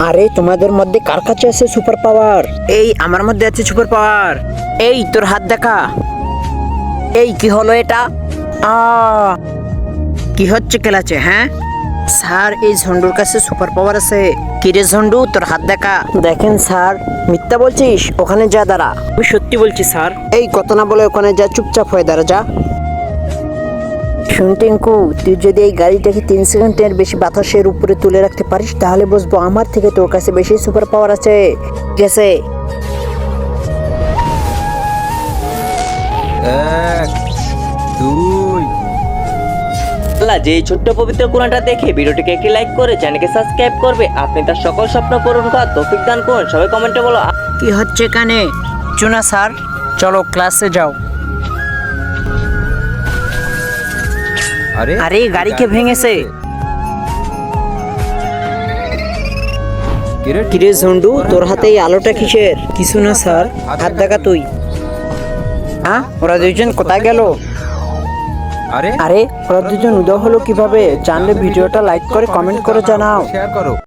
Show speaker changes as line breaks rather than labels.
আরে তোমাদের মধ্যে কার কাছে আছে সুপার পাওয়ার? এই আমার মধ্যে আছে সুপার পাওয়ার। এই তোর হাত দেখা। এই কি হলো এটা? আ কি হচ্ছে খেলাছে? হ্যাঁ স্যার, এই ঝন্ডুর কাছে সুপার পাওয়ার আছে। কিরে ঝন্ডু, তোর হাত দেখা। দেখেন স্যার, মিথ্যা বলছিস? ওখানে যা দাঁড়া। আমি সত্যি বলছি স্যার। এই কথা না বলে ওখানে যা, চুপচাপ হয়ে দাঁড়া যা। শুন টিঙ্কু, তুই যদি এই গাড়িটাকে 3 সেকেন্ডের বেশি বাতাসের উপরে তুলে রাখতে পারিস তাহলে বুঝবো আমার থেকে তোর কাছে বেশি সুপার পাওয়ার আছে। ঠিক আছে?
1 2
আল্লাহ, যে এই ছোট্ট পবিত্র কোরআনটা দেখে ভিডিওটিকে একটি লাইক করে চ্যানেলকে সাবস্ক্রাইব করবে। আপনি তার সকল স্বপ্ন পূরণ করার তৌফিক দান করুন। সবাই কমেন্টে বলো।
কি হচ্ছে এখানে? চুনা স্যার, চলো ক্লাসে যাও। আরে গাড়িকে ভেঙেছে। কিরে ঝন্ডু, তোর হাতে এই আলোটা কিসের? কিছু না স্যার। হাত দেখা তুই। হ্যাঁ, ওরা দুইজন কোথায় গেল? আরে ওরা দুজন উদয় হলো কিভাবে? জানলে ভিডিওটা লাইক করে কমেন্ট করে জানাও।
শেয়ার করো।